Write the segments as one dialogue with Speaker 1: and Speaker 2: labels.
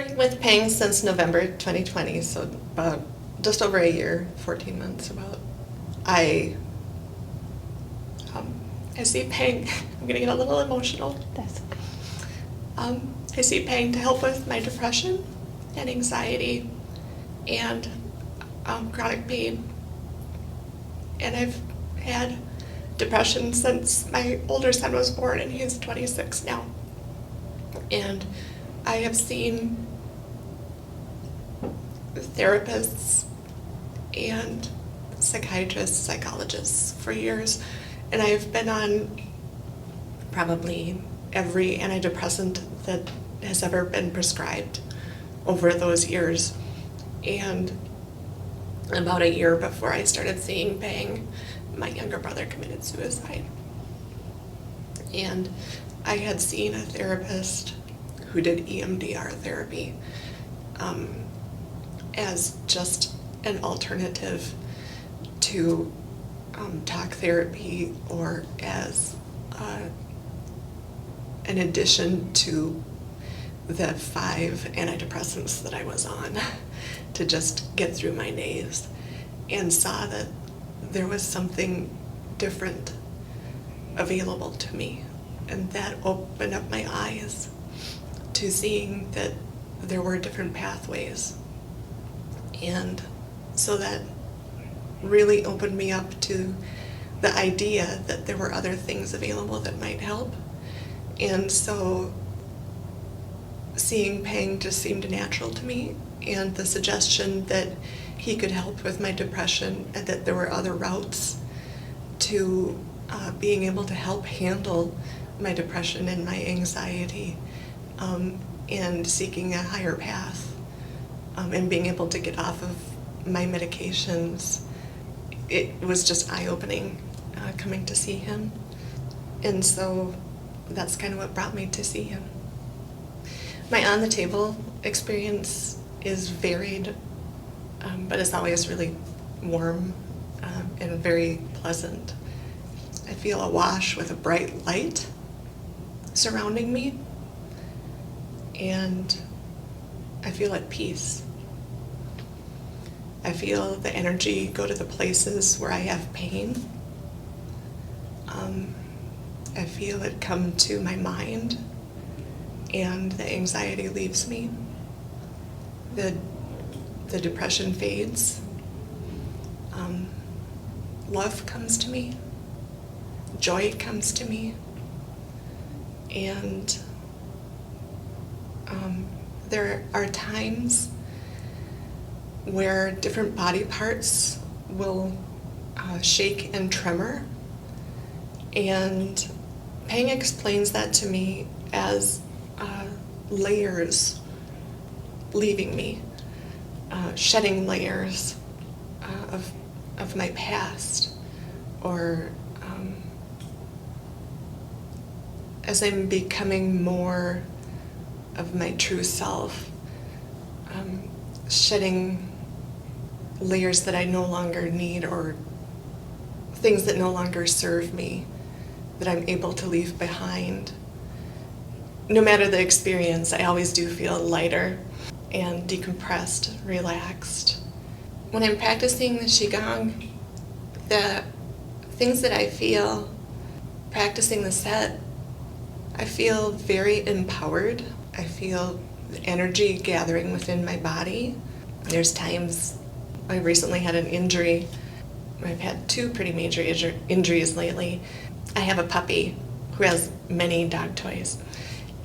Speaker 1: working with Peng since November 2020, so about just over a year, 14 months about. I see Peng, I'm going to get a little emotional.
Speaker 2: That's okay.
Speaker 1: I see Peng to help with my depression and anxiety and chronic pain. And I've had depression since my older son was born, and he's 26 now. And I have seen therapists and psychiatrists, psychologists for years, and I've been on probably every antidepressant that has ever been prescribed over those years. And about a year before I started seeing Peng, my younger brother committed suicide. And I had seen a therapist who did EMDR therapy as just an alternative to talk therapy, or as an addition to the 5 antidepressants that I was on to just get through my days, and saw that there was something different available to me. And that opened up my eyes to seeing that there were different pathways. And so that really opened me up to the idea that there were other things available that might help. And so seeing Peng just seemed natural to me, and the suggestion that he could help with my depression and that there were other routes to being able to help handle my depression and my anxiety, and seeking a higher path, and being able to get off of my medications. It was just eye-opening coming to see him. And so that's kind of what brought me to see him. My on-the-table experience is varied, but it's always really warm and very pleasant. I feel awash with a bright light surrounding me, and I feel at peace. I feel the energy go to the places where I have pain. I feel it come to my mind, and the anxiety leaves me. The depression fades. Love comes to me. Joy comes to me. And there are times where different body parts will shake and tremor. And Peng explains that to me as layers leaving me, shedding layers of my past, or as I'm becoming more of my true self, shedding layers that I no longer need, or things that no longer serve me, that I'm able to leave behind. No matter the experience, I always do feel lighter and decompressed, relaxed. When I'm practicing the QIGONG, the things that I feel practicing the set, I feel very empowered. I feel the energy gathering within my body. There's times, I recently had an injury. I've had 2 pretty major injuries lately. I have a puppy who has many dog toys,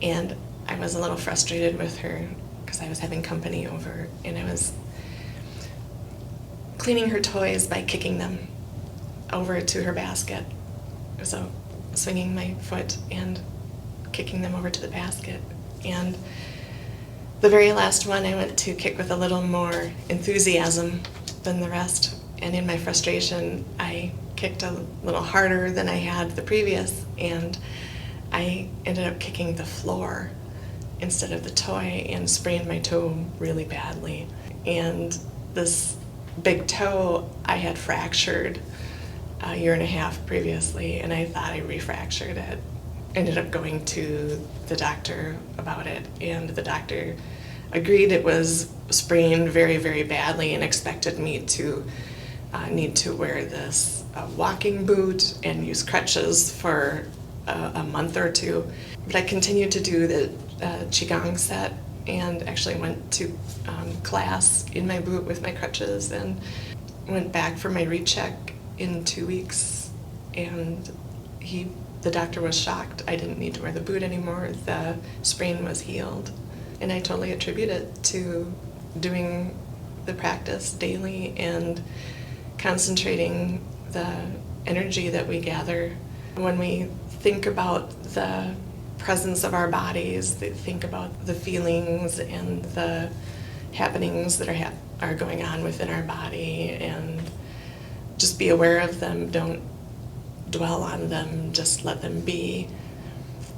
Speaker 1: and I was a little frustrated with her because I was having company over, and I was cleaning her toys by kicking them over to her basket. So swinging my foot and kicking them over to the basket. And the very last one I went to kick with a little more enthusiasm than the rest, and in my frustration I kicked a little harder than I had the previous, and I ended up kicking the floor instead of the toy and sprained my toe really badly. And this big toe I had fractured a year and a half previously, and I thought I refractured it. Ended up going to the doctor about it, and the doctor agreed it was sprained very, very badly and expected me to need to wear this walking boot and use crutches for a month or two. But I continued to do the QIGONG set and actually went to class in my boot with my crutches and went back for my recheck in 2 weeks, and the doctor was shocked. I didn't need to wear the boot anymore. The sprain was healed. And I totally attribute it to doing the practice daily and concentrating the energy that we gather. When we think about the presence of our bodies, think about the feelings and the happenings that are going on within our body, and just be aware of them. Don't dwell on them, just let them be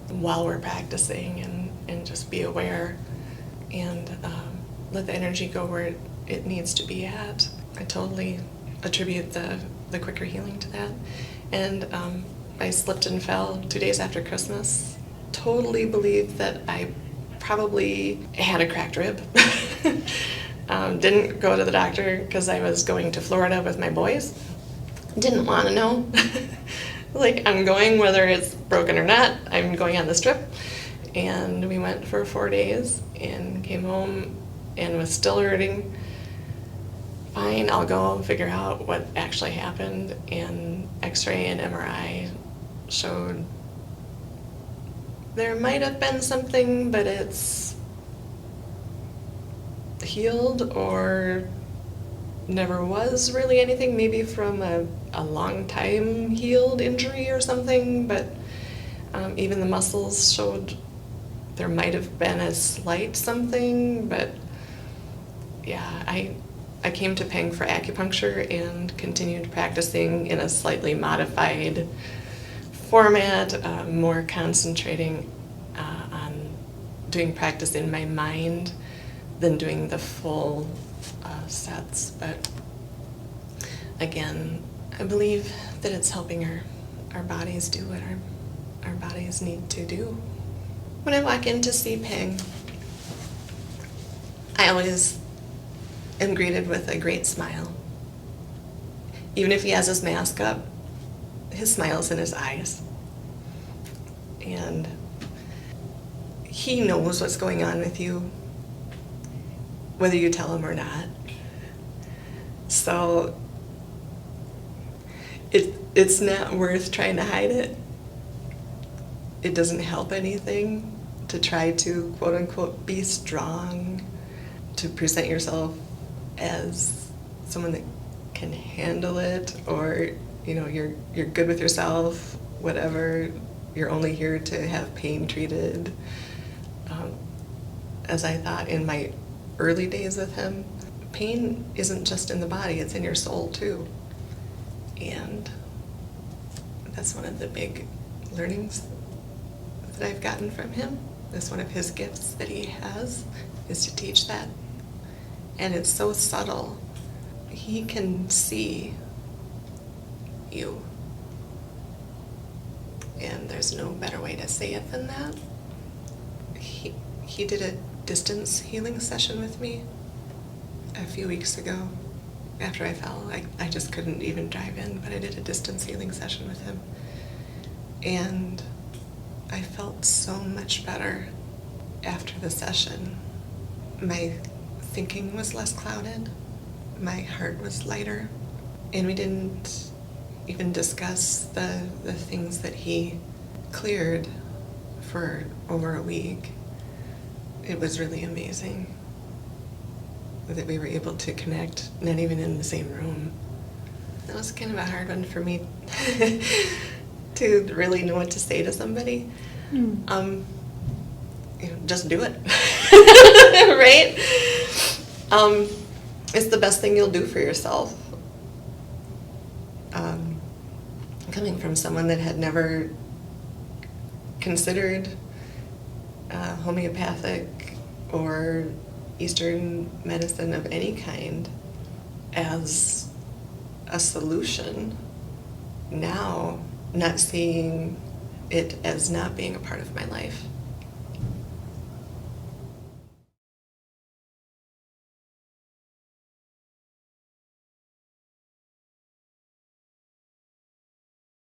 Speaker 1: while we're practicing, and just be aware and let the energy go where it needs to be at. I totally attribute the quicker healing to that. And I slipped and fell 2 days after Christmas. Totally believe that I probably had a cracked rib. Didn't go to the doctor because I was going to Florida with my boys. Didn't want to know. Like, I'm going whether it's broken or not. I'm going on this trip. And we went for 4 days and came home and was still hurting. Fine, I'll go figure out what actually happened. And X-ray and MRI showed there might have been something, but it's healed or never was really anything, maybe from a long time healed injury or something, but even the muscles showed there might have been a slight something, but yeah, I came to Peng for acupuncture and continued practicing in a slightly modified format, more concentrating on doing practice in my mind than doing the full sets. But again, I believe that it's helping our bodies do what our bodies need to do. When I walk in to see Peng, I always am greeted with a great smile. Even if he has his mask up, his smile's in his eyes. And he knows what's going on with you, whether you tell him or not. So it's not worth trying to hide it. It doesn't help anything to try to, quote unquote, be strong, to present yourself as someone that can handle it, or you're good with yourself, whatever, you're only here to have pain treated. As I thought in my early days with him, pain isn't just in the body, it's in your soul too. And that's one of the big learnings that I've gotten from him. That's one of his gifts that he has, is to teach that. And it's so subtle. He can see you. And there's no better way to say it than that. He did a distance healing session with me a few weeks ago after I fell. I just couldn't even drive in, but I did a distance healing session with him. And I felt so much better after the session. My thinking was less clouded. My heart was lighter. And we didn't even discuss the things that he cleared for over a week. It was really amazing that we were able to connect, not even in the same room. That was kind of a hard one for me to really know what to say to somebody. Just do it, right? It's the best thing you'll do for yourself. Coming from someone that had never considered homeopathic or Eastern medicine of any kind as a solution, now not seeing it as not being a part of my life.